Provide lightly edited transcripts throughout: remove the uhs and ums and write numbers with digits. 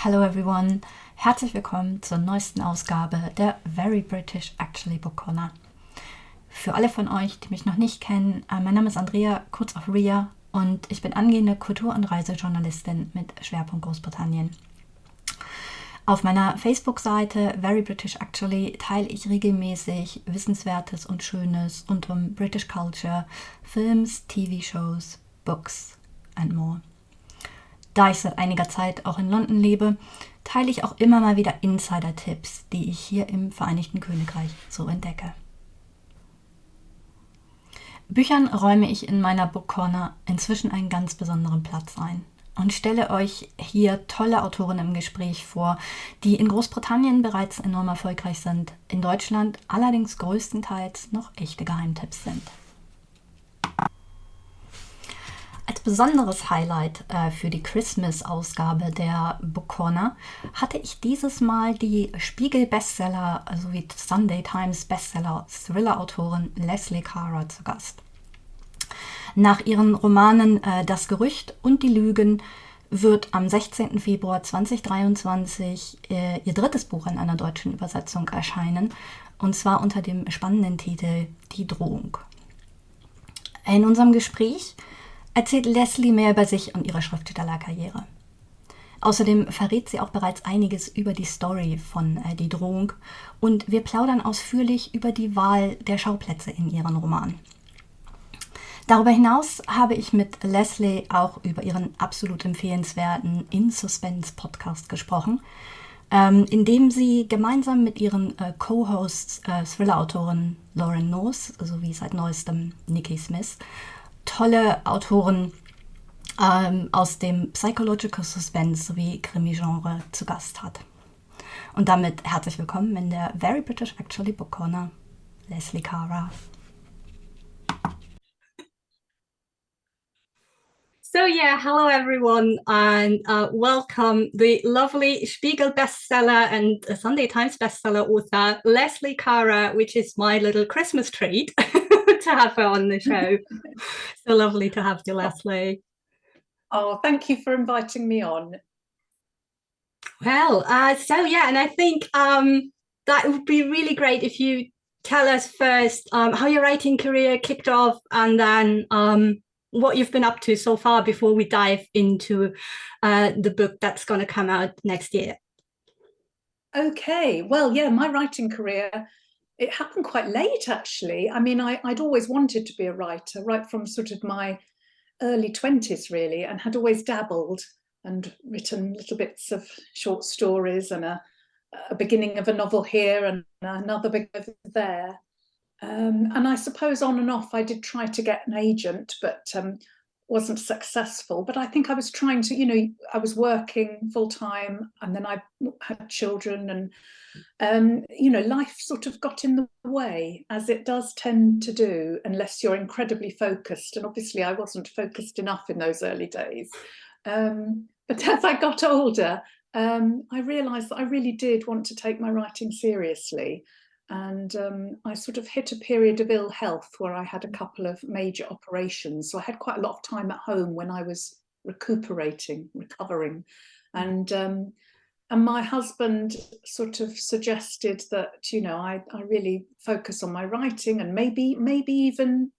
Hello everyone, herzlich willkommen zur neuesten Ausgabe der Very British Actually Book Corner. Für alle von euch, die mich noch nicht kennen, mein Name ist Andrea, kurz auf Ria, und ich bin angehende Kultur- und Reisejournalistin mit Schwerpunkt Großbritannien. Auf meiner Facebook-Seite Very British Actually teile ich regelmäßig Wissenswertes und Schönes rund um British Culture, Films, TV-Shows, Books and more. Da ich seit einiger Zeit auch in London lebe, teile ich auch immer mal wieder Insider-Tipps, die ich hier im Vereinigten Königreich so entdecke. Büchern räume ich in meiner Book Corner inzwischen einen ganz besonderen Platz ein und stelle euch hier tolle Autoren im Gespräch vor, die in Großbritannien bereits enorm erfolgreich sind, in Deutschland allerdings größtenteils noch echte Geheimtipps sind. Als besonderes Highlight für die Christmas-Ausgabe der Book Corner hatte ich dieses Mal die Spiegel Bestseller sowie Sunday Times Bestseller Thriller-Autorin Lesley zu Gast. Nach ihren Romanen Das Gerücht und Die Lügen wird am 16. Februar 2023 ihr drittes Buch in einer deutschen Übersetzung erscheinen, und zwar unter dem spannenden Titel Die Drohung. In unserem Gespräch erzählt Lesley mehr über sich und ihre Schriftstellerkarriere. Außerdem verrät sie auch bereits einiges über die Story von Die Drohung, und wir plaudern ausführlich über die Wahl der Schauplätze in ihren Romanen. Darüber hinaus habe ich mit Lesley auch über ihren absolut empfehlenswerten In Suspense Podcast gesprochen, in dem sie gemeinsam mit ihren Co-Hosts Thriller-Autorin Lauren North sowie seit neuestem Nikki Smith tolle Autoren aus dem Psychological Suspense sowie Krimi-Genre zu Gast hat. Und damit herzlich willkommen in der Very British Actually Book Corner, Lesley Cara. So yeah, hello everyone, and welcome the lovely Spiegel bestseller and Sunday Times bestseller author Lesley Cara, which is my little Christmas treat to have her on the show. So lovely to have you, Lesley. Oh, thank you for inviting me on. Well, so yeah, and I think that would be really great if you tell us first how your writing career kicked off, and then what you've been up to so far before we dive into the book that's going to come out next year. Okay, well, yeah, my writing career, it happened quite late, actually. I mean, I'd always wanted to be a writer, right from sort of my early 20s, really, and had always dabbled and written little bits of short stories and a beginning of a novel here and another bit over there. And I suppose on and off I did try to get an agent, but wasn't successful. But I think I was trying to, I was working full time, and then I had children, and life sort of got in the way, as it does tend to do, unless you're incredibly focused. And obviously I wasn't focused enough in those early days. But as I got older, I realised that I really did want to take my writing seriously. And I sort of hit a period of ill health where I had a couple of major operations. So I had quite a lot of time at home when I was recovering. And my husband sort of suggested that, I really focus on my writing and maybe even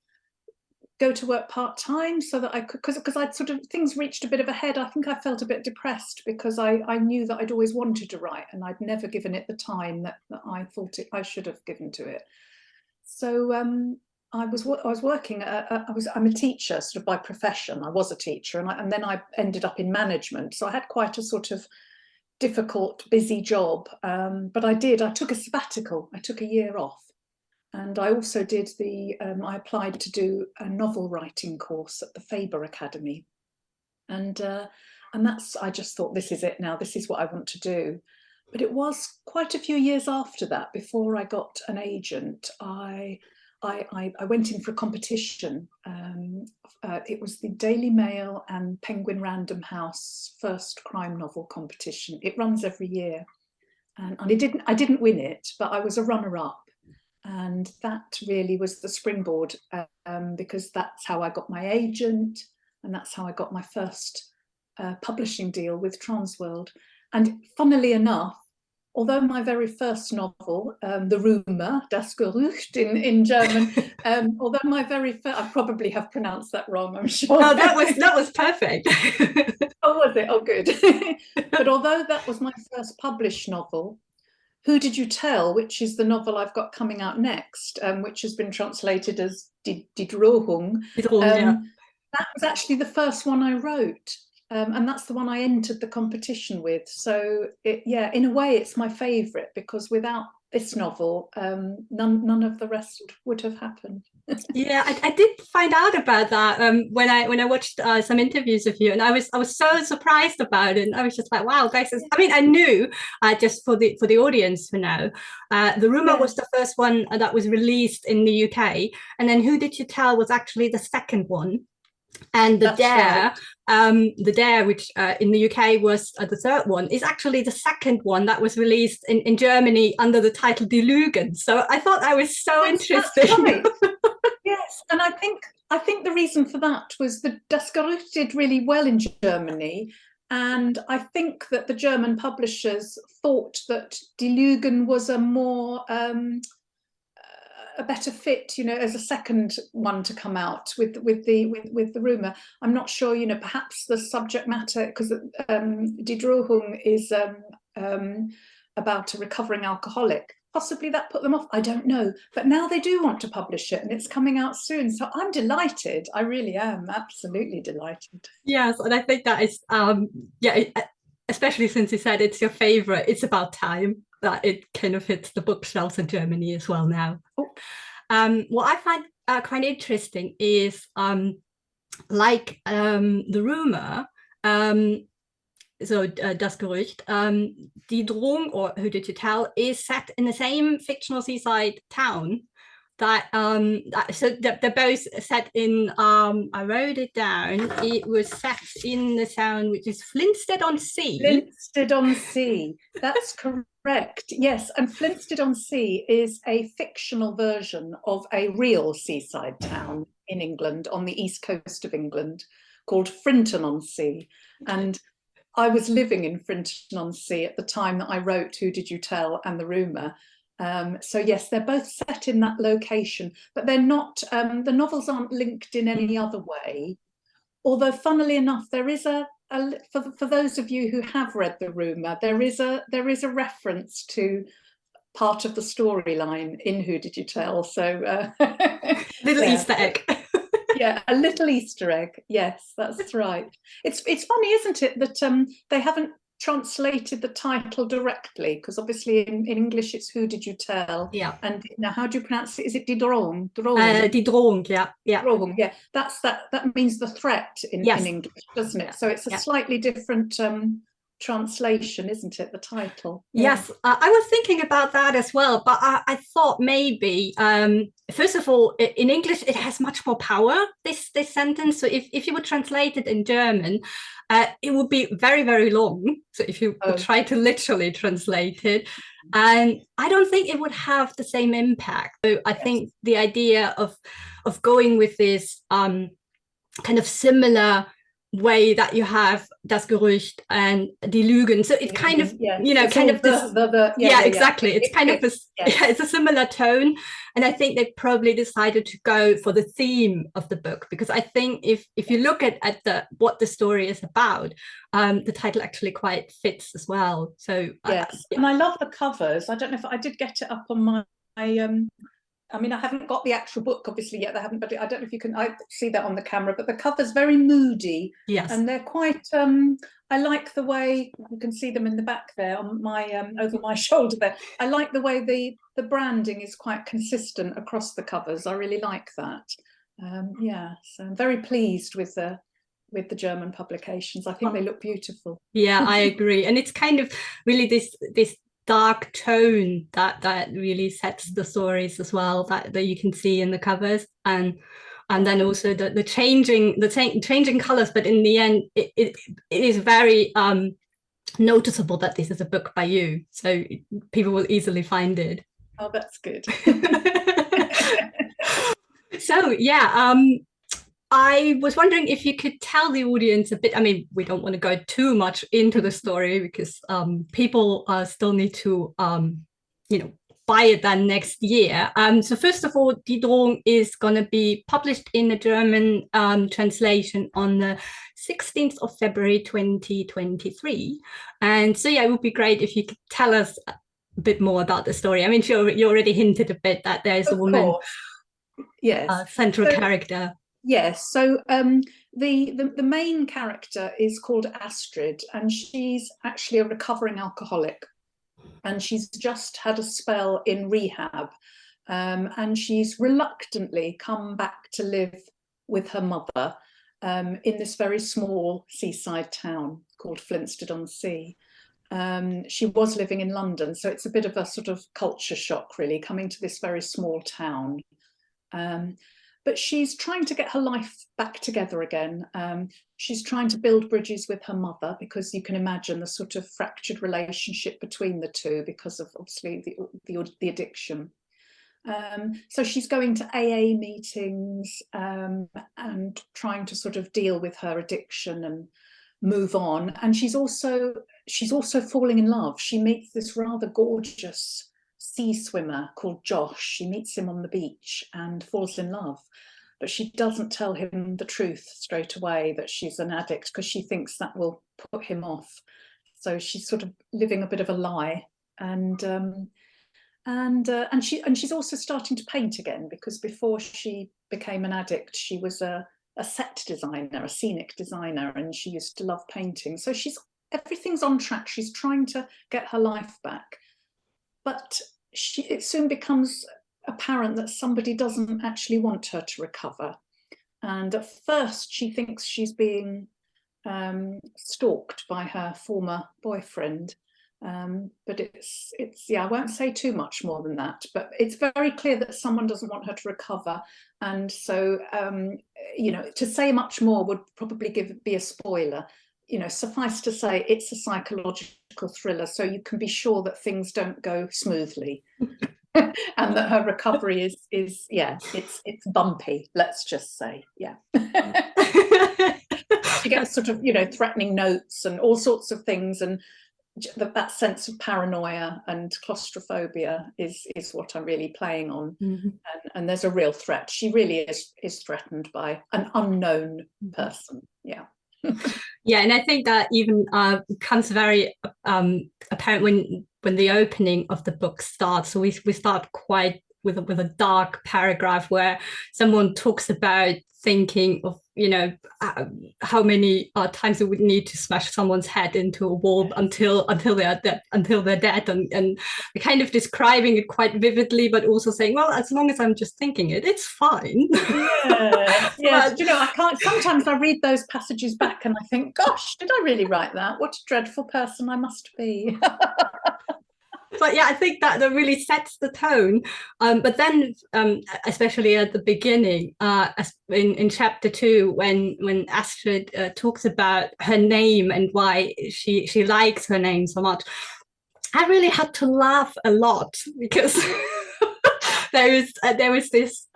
go to work part-time, so that I could, because I'd sort of, things reached a bit of a head. I think I felt a bit depressed because I knew that I'd always wanted to write, and I'd never given it the time that I thought I should have given to it. So I was working I'm a teacher sort of by profession. I was a teacher, and then I ended up in management, so I had quite a sort of difficult, busy job, but I took a sabbatical. I took a year off. And I also did I applied to do a novel writing course at the Faber Academy. And I just thought, this is it now, this is what I want to do. But it was quite a few years after that, before I got an agent. I went in for a competition. It was the Daily Mail and Penguin Random House first crime novel competition. It runs every year. And I didn't win it, but I was a runner-up. And that really was the springboard, because that's how I got my agent, and that's how I got my first publishing deal with Transworld. And funnily enough, although my very first novel, The Rumour, Das Gerücht in German, although my very first, I probably have pronounced that wrong, I'm sure. Oh, that was perfect. Oh, was it? Oh, good. But although that was my first published novel, Who Did You Tell, which is the novel I've got coming out next, which has been translated as Die Drohung, that was actually the first one I wrote. And that's the one I entered the competition with. So, in a way, it's my favourite, because without this novel, none of the rest would have happened. Yeah, I did find out about that when I watched some interviews of you, and I was so surprised about it. And I was just like, wow, guys! I mean, I knew just for the audience to know, The Rumour was the first one that was released in the UK, and then Who Did You Tell was actually the second one. And the Dare, which in the UK was the third one, is actually the second one that was released in Germany under the title Die Lügen. So I thought that was so interesting. That's right. Yes, and I think the reason for that was that Das Gerücht did really well in Germany, and I think that the German publishers thought that Die Lügen was a better fit, as a second one to come out with the Rumour. I'm not sure, perhaps the subject matter, because Die Drohung is about a recovering alcoholic. Possibly that put them off, I don't know. But now they do want to publish it, and it's coming out soon. So I'm delighted. I really am absolutely delighted. Yes, and I think that is, especially since you said it's your favourite, it's about time that it kind of hits the bookshelves in Germany as well now. Oh. What I find quite interesting is like The Rumour, so Das Gerücht, Die Drohung, or Who Did You Tell, is set in the same fictional seaside town so they're both set in, I wrote it down, it was set in the town which is Flinstead-on-Sea. Flinstead-on-Sea, that's correct, yes. And Flinstead-on-Sea is a fictional version of a real seaside town in England, on the east coast of England, called Frinton-on-Sea. And I was living in Frinton-on-Sea at the time that I wrote Who Did You Tell and The Rumour. So yes, they're both set in that location, but they're not, the novels aren't linked in any other way. Although, funnily enough, there is for those of you who have read The Rumour, there is a reference to part of the storyline in Who Did You Tell? So little Easter egg. Yeah, a little Easter egg. Yes, that's right. It's funny, isn't it, that they haven't translated the title directly, because obviously in English it's Who Did You Tell? Yeah. And now, how do you pronounce it? Is it Die Drohung? Die Drohung, yeah. Drohung, yeah. That means the threat in English, doesn't it? So it's a slightly different translation, isn't it, the title? Yes, I was thinking about that as well, but I thought maybe first of all, in English it has much more power, this sentence. So if you would translate it in German, it would be very, very long. So if you would try to literally translate it, and I don't think it would have the same impact. So I think the idea of going with this kind of similar way that you have Das Gerücht and Die Lügen, so it's kind of kind of this exactly. It's kind of this, it's a similar tone, and I think they probably decided to go for the theme of the book, because I think if you look at what the story is about, the title actually quite fits as well. So and I love the covers. I don't know if I did get it up on my I mean, I haven't got the actual book obviously yet. But I don't know if you can. I see that on the camera, but the cover's very moody. Yes, and they're quite. I like the way you can see them in the back there on my over my shoulder there. I like the way the branding is quite consistent across the covers. I really like that. So I'm very pleased with the German publications. I think they look beautiful. Yeah, I agree, and it's kind of really this dark tone that really sets the stories as well, that you can see in the covers, and then also the changing colors, but in the end it is very noticeable that this is a book by you, so people will easily find it. Oh, that's good. So I was wondering if you could tell the audience a bit. I mean, we don't want to go too much into the story because people still need to, you know, buy it then next year. So first of all, Die Drohung is going to be published in a German translation on the 16th of February 2023. And so, yeah, it would be great if you could tell us a bit more about the story. I mean, you already hinted a bit that there's a woman, yes, central character. Yes, so the main character is called Astrid, and she's actually a recovering alcoholic, and she's just had a spell in rehab, and she's reluctantly come back to live with her mother in this very small seaside town called Flintstead-on-Sea. She was living in London, so it's a bit of a sort of culture shock, really, coming to this very small town. But she's trying to get her life back together again. She's trying to build bridges with her mother, because you can imagine the sort of fractured relationship between the two because of obviously the addiction. So she's going to AA meetings and trying to sort of deal with her addiction and move on. And she's also falling in love. She meets this rather gorgeous sea swimmer called Josh. She meets him on the beach and falls in love, but she doesn't tell him the truth straight away, that she's an addict, because she thinks that will put him off. So she's sort of living a bit of a lie, and she's also starting to paint again, because before she became an addict, she was a set designer, a scenic designer, and she used to love painting. So everything's on track. She's trying to get her life back, but it soon becomes apparent that somebody doesn't actually want her to recover. And at first she thinks she's being stalked by her former boyfriend. But it's yeah, I won't say too much more than that, but it's very clear that someone doesn't want her to recover. And so, you know, to say much more would probably be a spoiler. You know, suffice to say, it's a psychological thriller, so you can be sure that things don't go smoothly, and that her recovery is yeah, it's bumpy. Let's just say, yeah. She gets sort of, you know, threatening notes and all sorts of things, and that sense of paranoia and claustrophobia is what I'm really playing on. Mm-hmm. And there's a real threat. She really is threatened by an unknown person. Yeah. Yeah, and I think that even becomes very apparent when the opening of the book starts. So we start quite with a dark paragraph where someone talks about thinking of, you know, how many times it would need to smash someone's head into a wall until they're dead, and kind of describing it quite vividly, but also saying, well, as long as I'm just thinking it, it's fine. Yeah, yes. You know, I can't. Sometimes I read those passages back and I think, gosh, did I really write that? What a dreadful person I must be. But yeah, I think that really sets the tone. But then, especially at the beginning, in chapter 2, when Astrid talks about her name and why she likes her name so much, I really had to laugh a lot, because there was this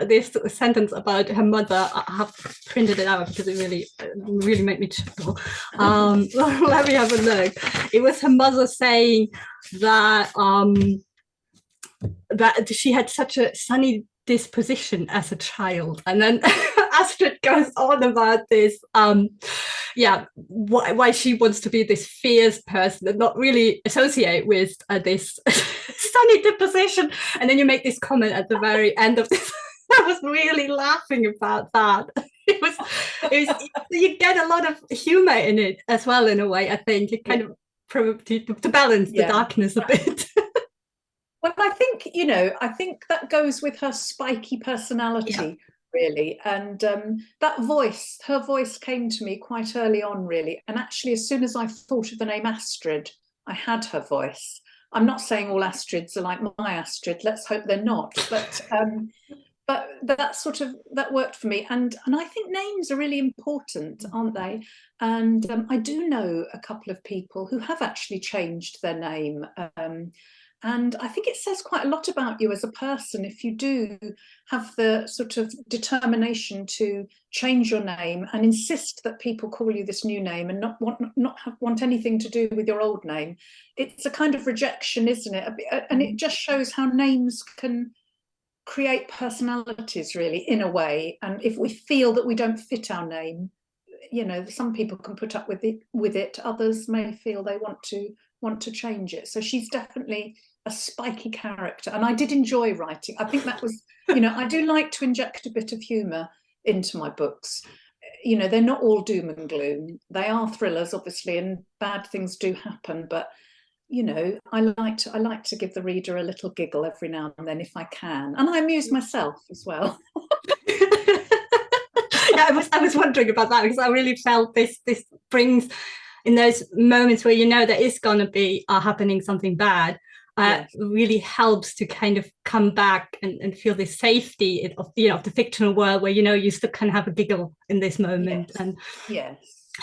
sentence about her mother. I have printed it out because it really made me chuckle. Let me have a look. It was her mother saying that that she had such a sunny disposition as a child, and then Astrid goes on about this why she wants to be this fierce person and not really associate with this sunny disposition, and then you make this comment at the very end of this. I was really laughing about that. It was you get a lot of humor in it as well, in a way. I think it kind of probably to balance the darkness a bit. Well, I think, you know, that goes with her spiky personality, really. And that voice, her voice came to me quite early on, really. And actually, as soon as I thought of the name Astrid, I had her voice. I'm not saying all Astrids are like my Astrid. Let's hope they're not. But that worked for me. And I think names are really important, aren't they? And I do know a couple of people who have actually changed their name. And I think it says quite a lot about you as a person if you do have the sort of determination to change your name and insist that people call you this new name and not want anything to do with your old name. It's a kind of rejection, isn't it? And it just shows how names can create personalities, really, in a way. And if we feel that we don't fit our name, you know, some people can put up with it. Others may feel they want to change it. So she's definitely a spiky character, and I did enjoy writing. I think that was, you know, I do like to inject a bit of humour into my books. You know, they're not all doom and gloom. They are thrillers, obviously, and bad things do happen, but you know, I like to give the reader a little giggle every now and then if I can, and I amuse myself as well. Yeah, I was wondering about that, because I really felt this brings, in those moments where you know there is going to be happening something bad, yes, really helps to kind of come back and feel the safety of, you know, of the fictional world, where you know you still can have a giggle in this moment, yes, and yes,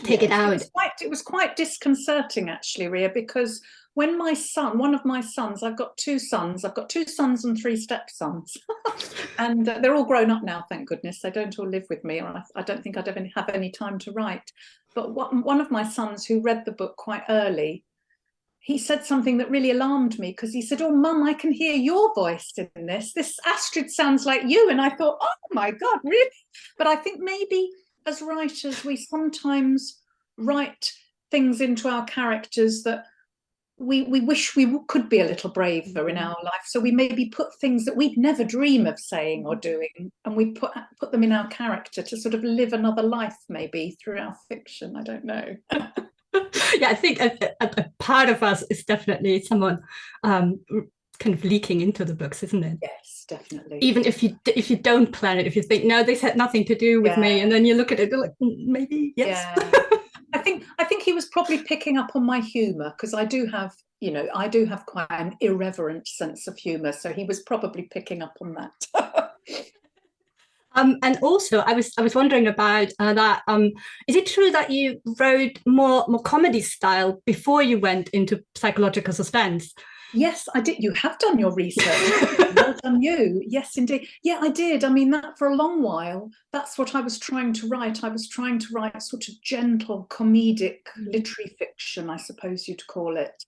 take it out. It was quite disconcerting, actually, Ria, because when one of my sons, I've got two sons and three stepsons, and they're all grown up now, thank goodness. They don't all live with me, or I don't think I'd ever have any time to write. But one of my sons, who read the book quite early, he said something that really alarmed me, because he said, "Oh, Mum, I can hear your voice in this. This Astrid sounds like you." And I thought, oh my God, really? But I think maybe as writers, we sometimes write things into our characters that we wish we could be a little braver in our life. So we maybe put things that we'd never dream of saying or doing, and we put them in our character to sort of live another life, maybe through our fiction. I don't know. Yeah, I think a part of us is definitely someone kind of leaking into the books, isn't it? Yes, definitely. Even if you don't plan it, if you think, no, this had nothing to do with me, and then you look at it, you're like, maybe, yes. Yeah. I think he was probably picking up on my humour, because I do have quite an irreverent sense of humour, so he was probably picking up on that. And also, I was wondering about that. Is it true that you wrote more comedy style before you went into psychological suspense? Yes, I did. You have done your research. Well done, you. Yes, indeed. Yeah, I did. I mean, that for a long while, that's what I was trying to write. I was trying to write sort of gentle, comedic literary fiction, I suppose you'd call it.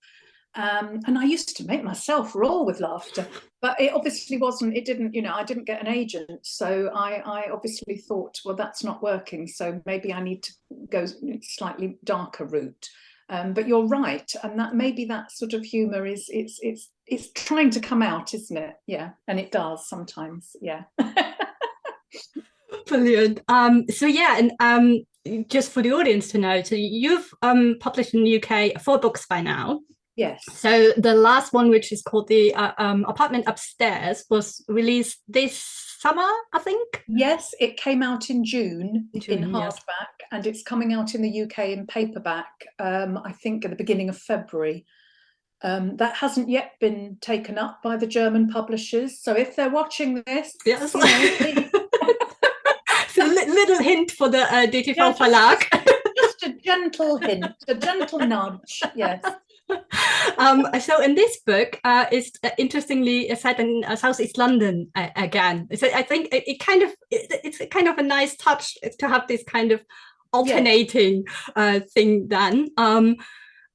And I used to make myself roar with laughter, but it obviously wasn't, it didn't, you know, I didn't get an agent. So I obviously thought, well, that's not working. So maybe I need to go slightly darker route. But you're right, and that maybe that sort of humour is it's trying to come out, isn't it? Yeah, and it does sometimes. Yeah. Brilliant. So yeah, and just for the audience to know, so you've published in the UK 4 books by now. Yes. So the last one, which is called The Apartment Upstairs, was released this summer, I think. Yes, it came out in June in hardback, yes, and it's coming out in the UK in paperback, I think at the beginning of February. That hasn't yet been taken up by the German publishers. So if they're watching this, yes, you know, so little hint for the DTV Verlag. Just a gentle hint, a gentle nudge. Yes. So in this book, is interestingly set in Southeast London again. So I think it's kind of a nice touch to have this kind of alternating thing then. And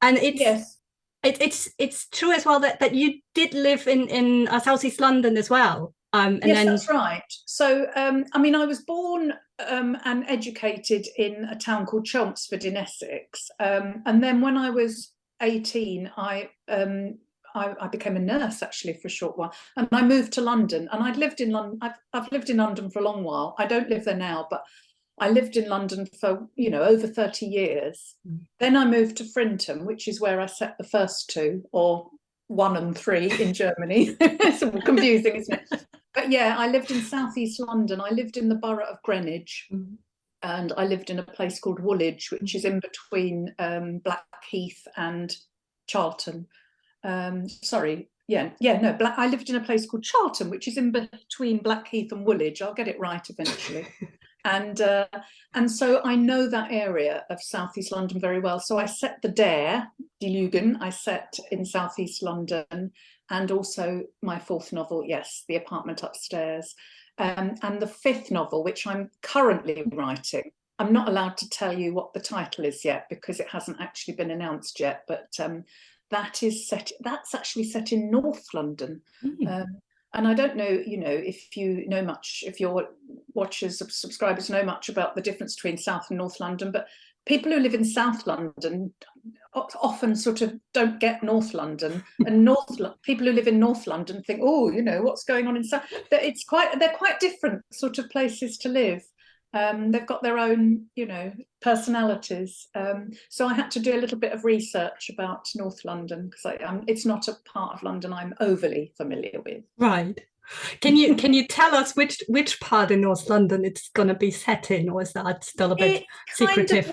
it's true as well that you did live in Southeast London as well. Yes, that's right. So I mean, I was born and educated in a town called Chelmsford in Essex, and then when I was 18, I became a nurse, actually, for a short while, and I moved to London. And I'd lived in London. I've lived in London for a long while. I don't live there now, but I lived in London for, you know, over 30 years. Then I moved to Frinton, which is where I set the first 2, or 1 and 3 in Germany. It's all confusing, isn't it? But yeah, I lived in Southeast London. I lived in the borough of Greenwich. And I lived in a place called Woolwich, which is in between Blackheath and Charlton. I lived in a place called Charlton, which is in between Blackheath and Woolwich. I'll get it right eventually. And so I know that area of Southeast London very well. So I set the Dare, Die Lügen, I set in Southeast London. and also my fourth novel, yes, The Apartment Upstairs. And the fifth novel, which I'm currently writing, I'm not allowed to tell you what the title is yet because it hasn't actually been announced yet, but that's actually set in North London. And I don't know, if you know much, if your watchers or subscribers know much about the difference between South and North London, but people who live in South London often sort of don't get North London, and people who live in North London think, oh, what's going on in South. They're quite different sort of places to live. They've got their own, personalities. So I had to do a little bit of research about North London because it's not a part of London I'm overly familiar with. Right. Can you tell us which part in North London it's going to be set in, or is that still a bit secretive?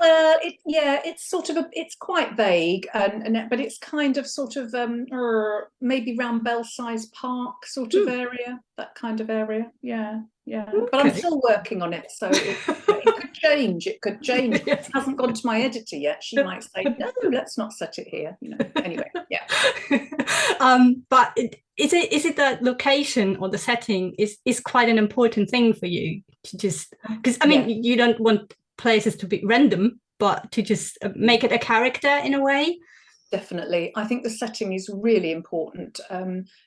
It's quite vague, but it's kind of sort of maybe round Belsize Park sort of area, that kind of area. Yeah. Okay. But I'm still working on it, so it could change. It could change. It hasn't gone to my editor yet. She might say, no, let's not set it here. Anyway, yeah. But is it that location or the setting is quite an important thing for you to just, because you don't want places to be random, but to just make it a character in a way? Definitely. I think the setting is really important.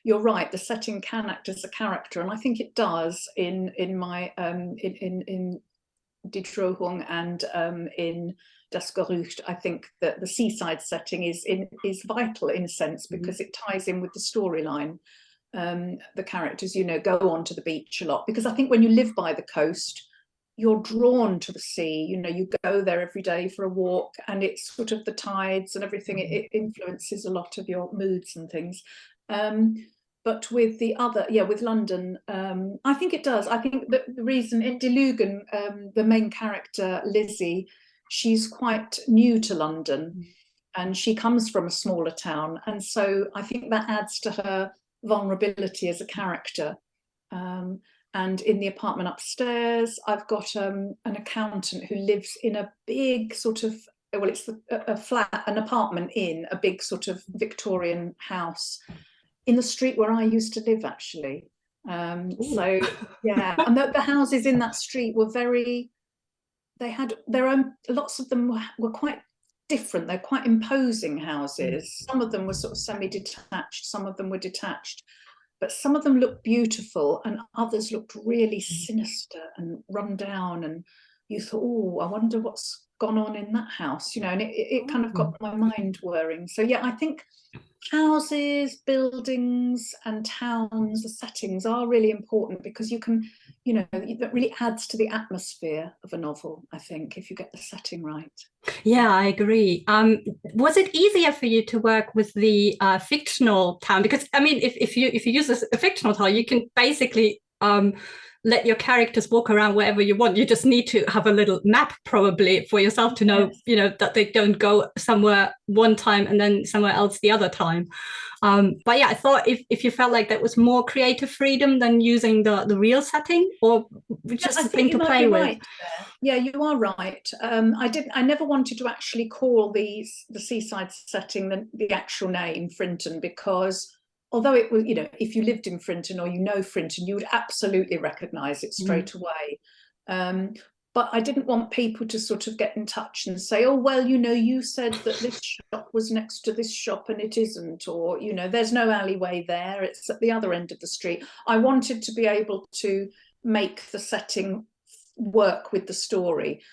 You're right, the setting can act as a character, and I think it does in my in Die Drohung and in Das Gerücht. I think that the seaside setting is vital in a sense because it ties in with the storyline. The characters, go on to the beach a lot, because I think when you live by the coast, you're drawn to the sea. You go there every day for a walk, and it's sort of the tides and everything. It influences a lot of your moods and things. But with with London, I think it does. I think that the reason in Die Lügen, the main character, Lizzie, she's quite new to London and she comes from a smaller town. And so I think that adds to her vulnerability as a character. And in The Apartment Upstairs, I've got an accountant who lives in a big sort of, it's a flat, an apartment in a big sort of Victorian house in the street where I used to live, actually. So, yeah, and the houses in that street were they had their own, lots of them were quite different. They're quite imposing houses. Some of them were sort of semi-detached, some of them were detached. But some of them looked beautiful and others looked really sinister and run down. And you thought, oh, I wonder what's gone on in that house, and it kind of got my mind whirring. So, yeah, I think houses, buildings and towns, the settings are really important because you can, that really adds to the atmosphere of a novel, I think, if you get the setting right. Yeah, I agree. Was it easier for you to work with the fictional town? Because if you use a fictional town, you can basically let your characters walk around wherever you want. You just need to have a little map probably for yourself to know, that they don't go somewhere one time and then somewhere else the other time. But yeah, I thought if you felt like that was more creative freedom than using the real setting, or just a thing to play with. Right. Yeah, you are right. I never wanted to actually call the seaside setting the actual name Frinton, because although it was, if you lived in Frinton or Frinton, you would absolutely recognise it straight away. But I didn't want people to sort of get in touch and say, oh, well, you said that this shop was next to this shop and it isn't, or, there's no alleyway there, it's at the other end of the street. I wanted to be able to make the setting work with the story.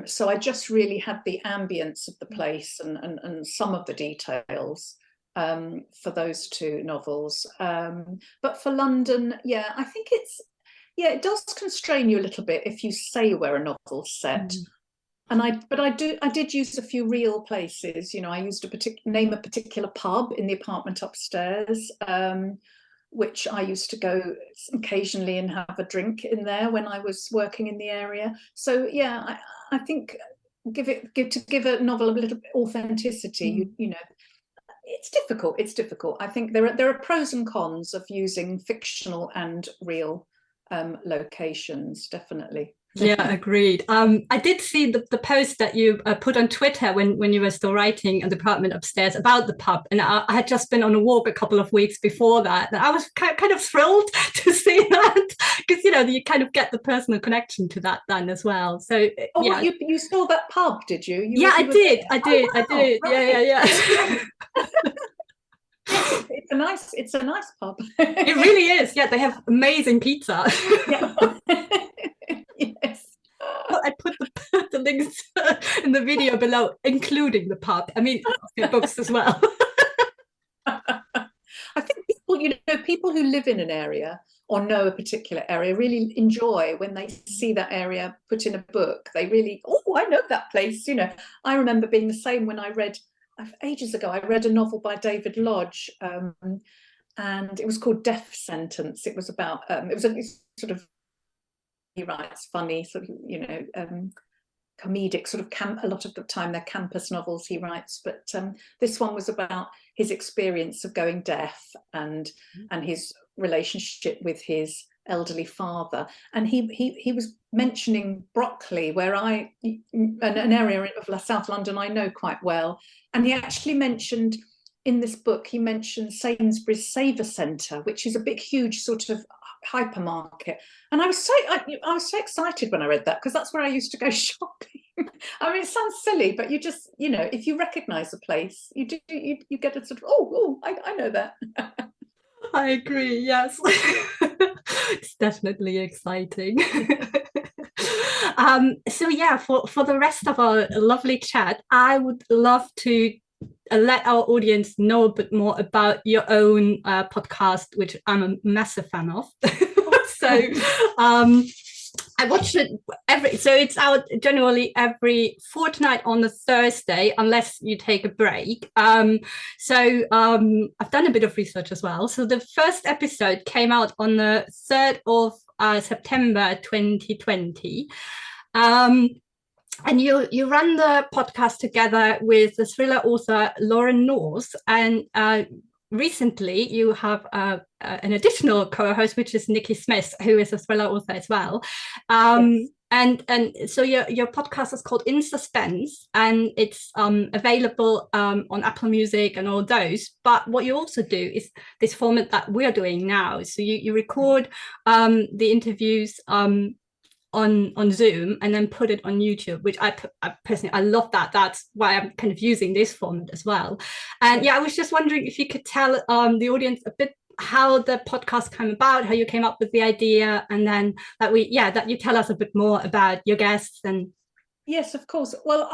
So I just really had the ambience of the place and some of the details for those two novels. But for London, yeah, I think it does constrain you a little bit if you say where a novel's set. And I did use a few real places. I used name a particular pub in The Apartment Upstairs, which I used to go occasionally and have a drink in there when I was working in the area. So yeah, I think to give a novel a little bit authenticity, it's difficult. I think there are pros and cons of using fictional and real locations, definitely. Yeah, agreed. I did see the post that you put on Twitter when you were still writing a department upstairs about the pub, and I had just been on a walk a couple of weeks before that. And I was kind of thrilled to see that, because you kind of get the personal connection to that then as well. So Oh, yeah, you saw that pub, did you? I did. Oh, wow, I did. right. Yeah. Yes, it's a nice pub. It really is. Yeah, they have amazing pizza. Yeah. Yes. I put the links in the video below, including the pub. I mean, the books as well. I think people who live in an area or know a particular area really enjoy when they see that area put in a book. They really, oh, I know that place. I remember being the same when I read, ages ago, I read a novel by David Lodge, and it was called Death Sentence. It was about, it was a sort of, he writes funny, sort of, comedic, sort of a lot of the time they're campus novels he writes, but this one was about his experience of going deaf and his relationship with his elderly father. And he was mentioning Brockley, where an area of South London I know quite well, and he actually mentioned in this book, he mentioned Sainsbury's Savour Centre, which is a big, huge sort of hypermarket. And I was so excited when I read that, because that's where I used to go shopping. I mean, it sounds silly, but you just, if you recognise a place, you get a sort of, I know that. I agree, yes. It's definitely exciting. So yeah, for the rest of our lovely chat, I would love to let our audience know a bit more about your own podcast, which I'm a massive fan of. So I watch it it's out generally every fortnight on a Thursday, unless you take a break. So I've done a bit of research as well. So the first episode came out on the 3rd of September 2020. And you run the podcast together with the thriller author Lauren North, and recently you have an additional co-host, which is Nikki Smith, who is a thriller author as well. Yes. And so your podcast is called In Suspense, and it's available on Apple Music and all those. But what you also do is this format that we're doing now. So you record the interviews on Zoom and then put it on YouTube, which I personally, I love that. That's why I'm kind of using this format as well. And yeah, I was just wondering if you could tell the audience a bit how the podcast came about, how you came up with the idea, and then that you tell us a bit more about your guests. And yes, of course. Well,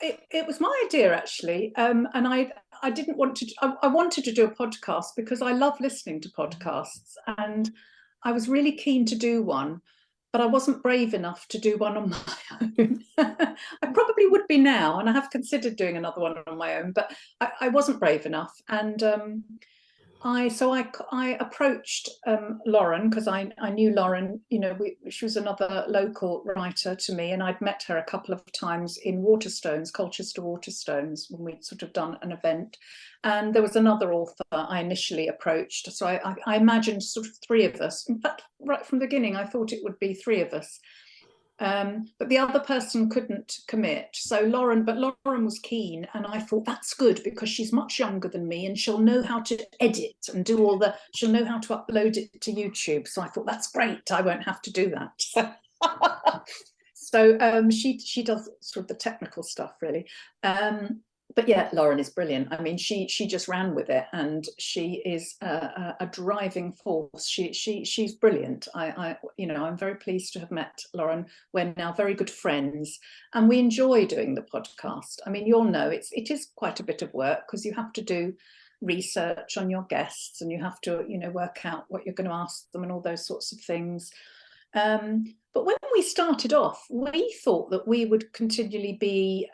it was my idea actually, and I didn't want to. I wanted to do a podcast because I love listening to podcasts, and I was really keen to do one. But I wasn't brave enough to do one on my own. I probably would be now, and I have considered doing another one on my own, but I wasn't brave enough. And I approached Lauren, because I knew Lauren. She was another local writer to me, and I'd met her a couple of times in Waterstones, Colchester Waterstones, when we'd sort of done an event. And there was another author I initially approached. So I imagined sort of three of us. In fact, right from the beginning, I thought it would be three of us. But the other person couldn't commit. So Lauren was keen. And I thought, that's good, because she's much younger than me and she'll know how to edit and she'll know how to upload it to YouTube. So I thought, that's great. I won't have to do that. So she does sort of the technical stuff, really. But yeah, Lauren is brilliant. I mean, she just ran with it, and she is a driving force. She's brilliant. I'm very pleased to have met Lauren. We're now very good friends, and we enjoy doing the podcast. I mean, you'll know it is quite a bit of work, because you have to do research on your guests, and you have to work out what you're going to ask them and all those sorts of things. But when we started off, we thought that we would continually be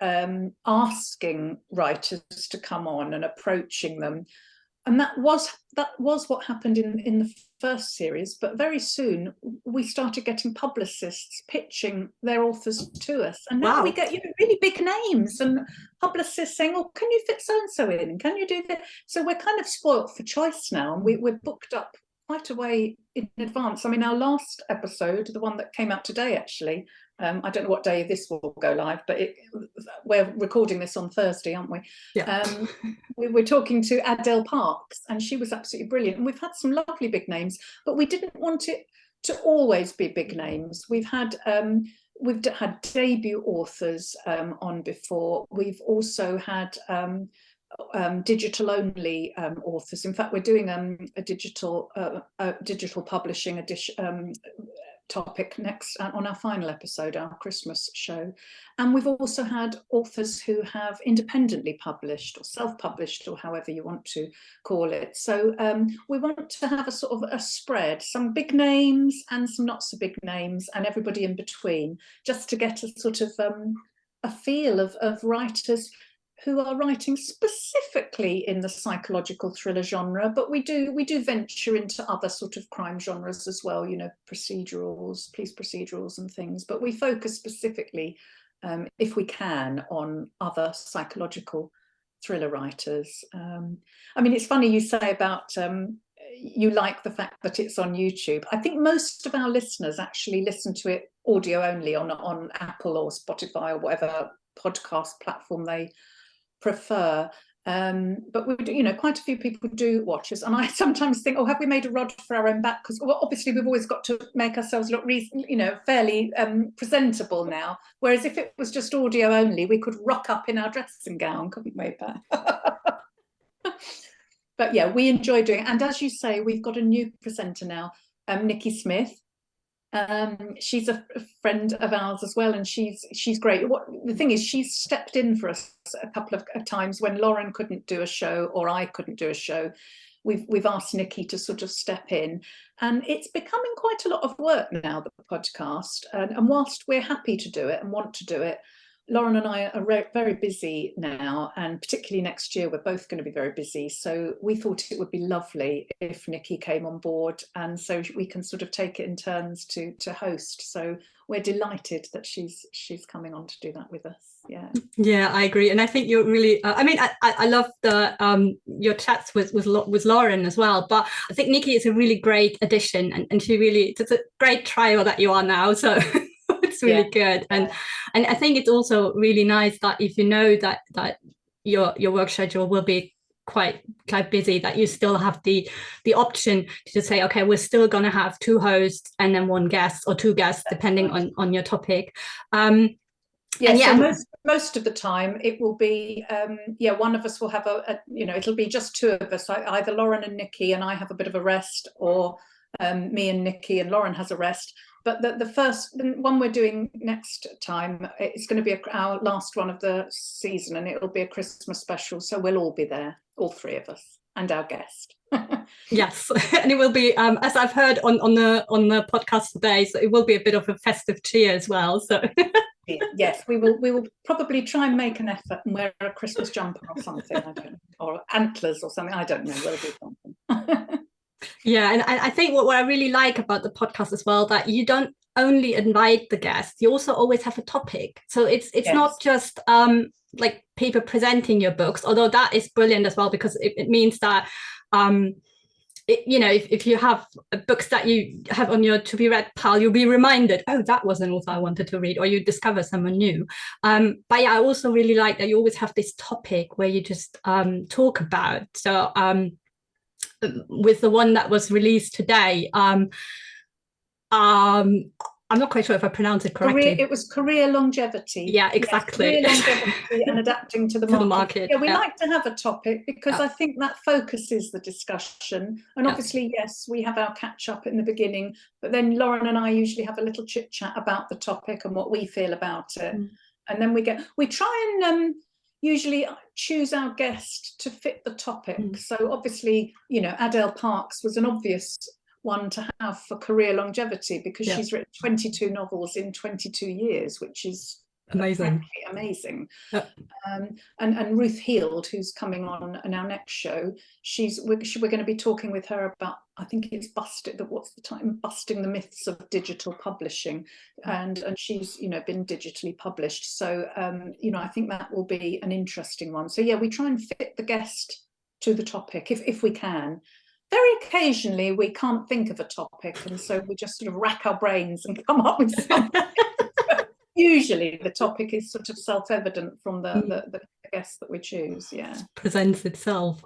asking writers to come on and approaching them. And that was what happened in the first series. But very soon we started getting publicists pitching their authors to us. And now we get really big names and publicists saying, oh, can you fit so-and-so in? Can you do that? So we're kind of spoilt for choice now. And we're booked up quite a way in advance. I mean, our last episode, the one that came out today, actually, I don't know what day this will go live, but we're recording this on Thursday, aren't we? Yeah. We were talking to Adele Parks, and she was absolutely brilliant. And we've had some lovely big names, but we didn't want it to always be big names. We've had debut authors on before. We've also had digital only authors. In fact, we're doing a digital publishing edition topic next on our final episode, our Christmas show. And we've also had authors who have independently published or self-published, or however you want to call it. So we want to have a sort of a spread, some big names and some not so big names, and everybody in between, just to get a sort of a feel of writers who are writing specifically in the psychological thriller genre, but we do venture into other sort of crime genres as well, you know, procedurals, police procedurals and things, but we focus specifically, if we can, on other psychological thriller writers. I mean, it's funny you say about you like the fact that it's on YouTube. I think most of our listeners actually listen to it audio only on Apple or Spotify or whatever podcast platform they prefer, but we do, you know, quite a few people do watch us, and I sometimes think, oh, have we made a rod for our own back? Because well, obviously we've always got to make ourselves look you know, fairly presentable now, whereas if it was just audio only, we could rock up in our dressing gown, couldn't we, Pat? But yeah, we enjoy doing it. And as you say, we've got a new presenter now, Nikki Smith. She's a friend of ours as well, and she's great. The thing is, she's stepped in for us a couple of times when Lauren couldn't do a show or I couldn't do a show. We've asked Nikki to sort of step in, and it's becoming quite a lot of work now, the podcast. And whilst we're happy to do it and want to do it, Lauren and I are very busy now, and particularly next year, we're both going to be very busy. So we thought it would be lovely if Nikki came on board, and so we can sort of take it in turns to host. So we're delighted that she's coming on to do that with us. Yeah, I agree, and I think you're really. I mean, I love the your chats with Lauren as well. But I think Nikki is a really great addition, and she really, it's a great trio that you are now. So. It's really good, and I think it's also really nice that if you know that your work schedule will be quite busy, that you still have the option to just say, okay, we're still going to have 2 hosts and then 1 guest or 2 guests, depending on your topic. So most of the time it will be one of us will have you know, it'll be just 2 of us, either Lauren and Nikki, and I have a bit of a rest, or me and Nikki and Lauren has a rest. But the one we're doing next time, it's going to be our last one of the season, and it'll be a Christmas special. So we'll all be there, all 3 of us, and our guest. Yes, and it will be, as I've heard on the podcast today, so it will be a bit of a festive cheer as well. So yes, we will probably try and make an effort and wear a Christmas jumper or something, I don't know, or antlers or something. I don't know. We'll do something. Yeah, and I think what I really like about the podcast as well, that you don't only invite the guests, you also always have a topic. So it's not just like people presenting your books, although that is brilliant as well, because it means that you know, if you have books that you have on your to be read pile, you'll be reminded, oh, that was an author I wanted to read, or you discover someone new. But yeah, I also really like that you always have this topic where you just talk about. So with the one that was released today, I'm not quite sure if I pronounced it correctly. It was career longevity. Yeah, exactly. Yes, career longevity and adapting to the market. Yeah, we like to have a topic because I think that focuses the discussion. And obviously, yes, we have our catch up in the beginning, but then Lauren and I usually have a little chit chat about the topic and what we feel about it. And then we try and usually choose our guest to fit the topic. So obviously, you know, Adele Parks was an obvious one to have for career longevity, because she's written 22 novels in 22 years, which is amazing. And Ruth Heald, who's coming on in our next show, we're going to be talking with her about, I think it's busting the myths of digital publishing, and she's, you know, been digitally published. So you know, I think that will be an interesting one. So yeah, we try and fit the guest to the topic if we can. Very occasionally we can't think of a topic, and so we just sort of rack our brains and come up with something. Usually the topic is sort of self-evident from the guest that we choose. Yeah, presents itself.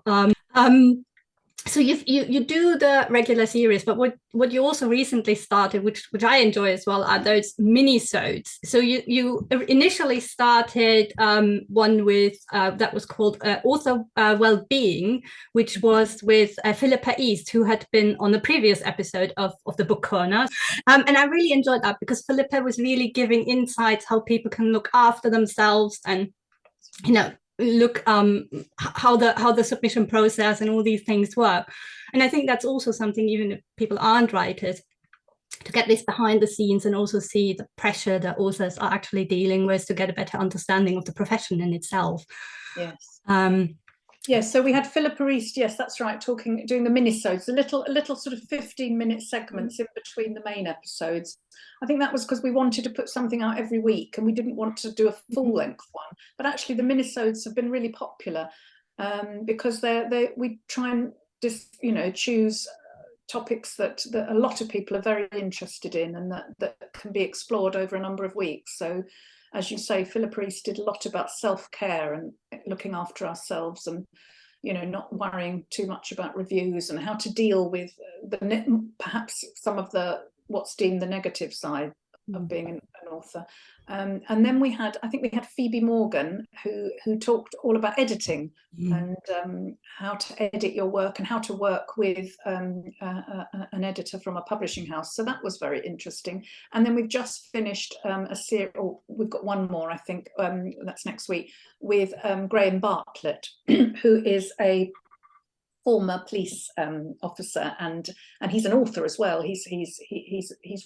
So you do the regular series, but what you also recently started, which I enjoy as well, are those mini-sodes. So you initially started one with that was called Author Well-being, which was with Philippa East, who had been on the previous episode of the Book Corner, and I really enjoyed that because Philippa was really giving insights how people can look after themselves and, you know, look how the submission process and all these things work. And I think that's also something, even if people aren't writers, to get this behind the scenes and also see the pressure that authors are actually dealing with to get a better understanding of the profession in itself. Yes. Yes, so we had Philippa East, yes, that's right, doing the minisodes, a little sort of 15-minute segments in between the main episodes. I think that was because we wanted to put something out every week and we didn't want to do a full-length one. But actually the minisodes have been really popular because we try and just, you know, choose topics that a lot of people are very interested in and that can be explored over a number of weeks. So, as you say, Philippa East did a lot about self-care and looking after ourselves and, you know, not worrying too much about reviews and how to deal with perhaps some of what's deemed the negative side of being an author. And then I think we had Phoebe Morgan, who talked all about editing and how to edit your work and how to work with an editor from a publishing house. So that was very interesting. And then we've just finished a series, or we've got one more, I think, that's next week, with Graham Bartlett, who is a former police officer, and he's an author as well. He's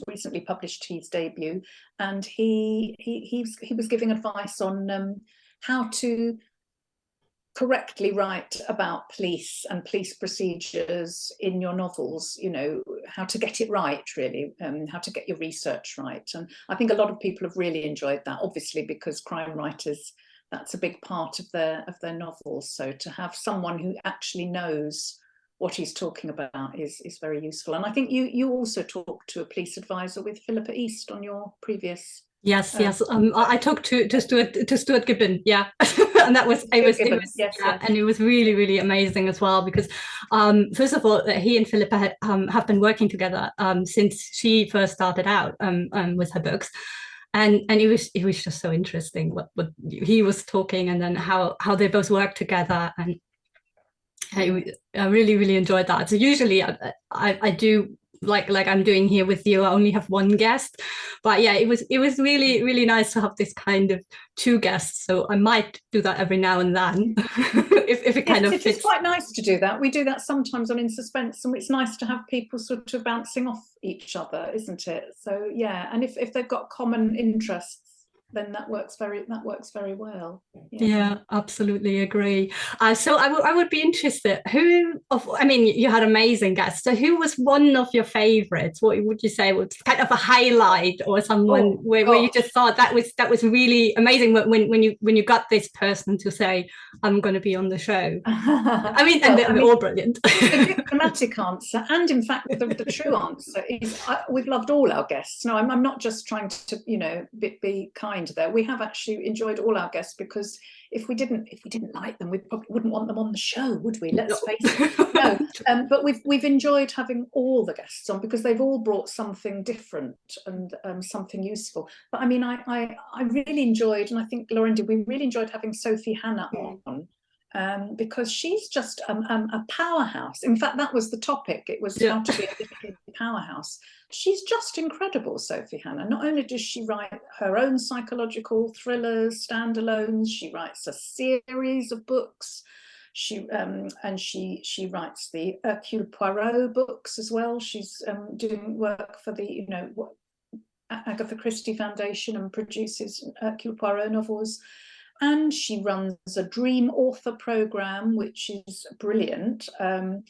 recently published his debut, and he was giving advice on how to correctly write about police and police procedures in your novels, you know, how to get it right, really, how to get your research right. And I think a lot of people have really enjoyed that, obviously, because crime writers, that's a big part of their novels. So to have someone who actually knows what he's talking about is very useful. And I think you also talked to a police advisor with Philippa East on your previous. Yes. I talked to Stuart Gibbon, yeah, and it was and it was really amazing as well because first of all, he and Philippa have been working together since she first started out with her books. And it was just so interesting what he was talking, and then how they both work together, and I really enjoyed that. So usually I do like I'm doing here with you. I only have one guest, but yeah, it was really nice to have this kind of two guests. So I might do that every now and then if it kind of fits. It's quite nice to do that. We do that sometimes on In Suspense, and it's nice to have people sort of bouncing off each other, isn't it? So yeah, and if they've got common interests, then that works very well. Yeah, absolutely agree. So I would be interested, you had amazing guests, so who was one of your favorites? What would you say was kind of a highlight, or someone where you just thought that was really amazing when you got this person to say, I'm going to be on the show? They're all brilliant. The diplomatic answer, and in fact the true answer, is we've loved all our guests. No, I'm not just trying to, you know, be kind there. We have actually enjoyed all our guests, because if we didn't like them, we probably wouldn't want them on the show, would we? Let's face it. No, but we've enjoyed having all the guests on, because they've all brought something different and something useful. But I mean, I really enjoyed, and I think Lauren did, we really enjoyed having Sophie Hannah on. Because she's just a powerhouse. In fact, that was the topic. It was how to be a literary powerhouse. She's just incredible, Sophie Hannah. Not only does she write her own psychological thrillers, standalones, she writes a series of books. She writes the Hercule Poirot books as well. She's doing work for the Agatha Christie Foundation and produces Hercule Poirot novels. And she runs a Dream Author program, which is brilliant. And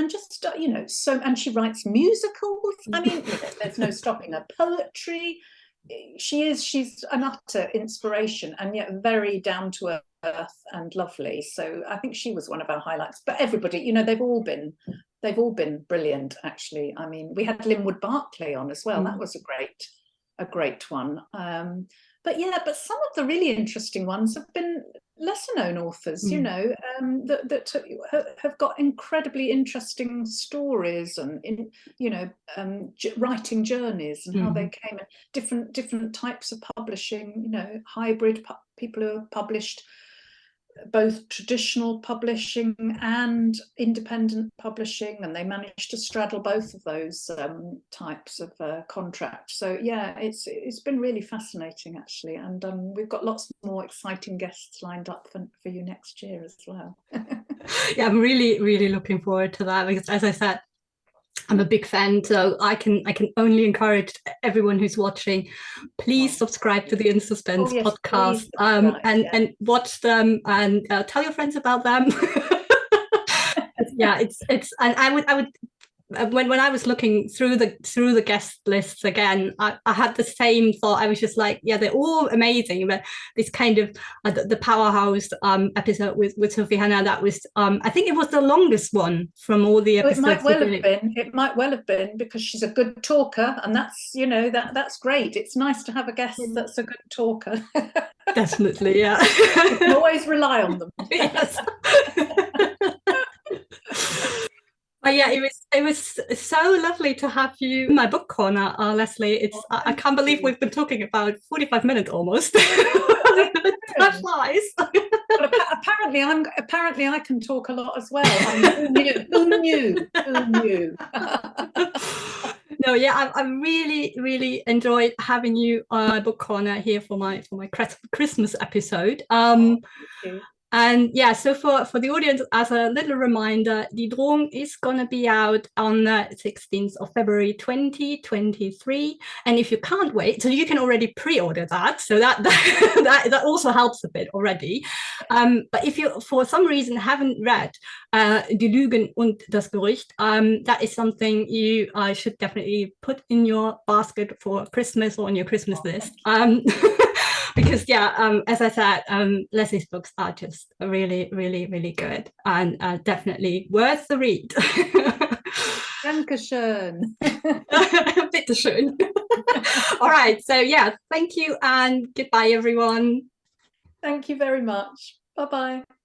just, and she writes musicals. I mean, there's no stopping her. Poetry, she's an utter inspiration, and yet very down to earth and lovely. So I think she was one of our highlights. But everybody, you know, they've all been brilliant, actually. I mean, we had Linwood Barclay on as well. That was a great one. But some of the really interesting ones have been lesser known authors, you know, that have got incredibly interesting stories and, you know, writing journeys and how they came in, different types of publishing, you know, hybrid people who have published both traditional publishing and independent publishing, and they managed to straddle both of those types of contract. So yeah, it's been really fascinating, actually, and we've got lots more exciting guests lined up for you next year as well. Yeah, I'm really looking forward to that, because as I said, I'm a big fan, so I can only encourage everyone who's watching, please subscribe to the In Suspense podcast, and watch them, and tell your friends about them. Yeah, it's and I would when I was looking through the guest lists again, I had the same thought. I was just like, yeah, they're all amazing, but this kind of the Powerhouse episode with Sophie Hannah, that was I think it was the longest one from all the episodes. It might well have been because she's a good talker, and that's, you know, that's great. It's nice to have a guest that's a good talker. Definitely, yeah. You can always rely on them. Yes. Yeah, it was so lovely to have you in my book corner, Lesley. I can't believe we've been talking about 45 minutes almost. That flies. But apparently I can talk a lot as well. I mean, who knew? No, yeah, I really enjoyed having you on my book corner here for my Christmas episode. Thank you. And yeah, so for the audience, as a little reminder, Die Drohung is going to be out on the 16th of February 2023. And if you can't wait, so you can already pre-order that. So that also helps a bit already. But if you, for some reason, haven't read Die Lügen und das Gerücht, that is something you should definitely put in your basket for Christmas or on your Christmas list. Because yeah, as I said, Lesley's books are just really good, and definitely worth the read. Dankeschön. Bitteschön. All right, so yeah, thank you and goodbye, everyone. Thank you very much. Bye-bye.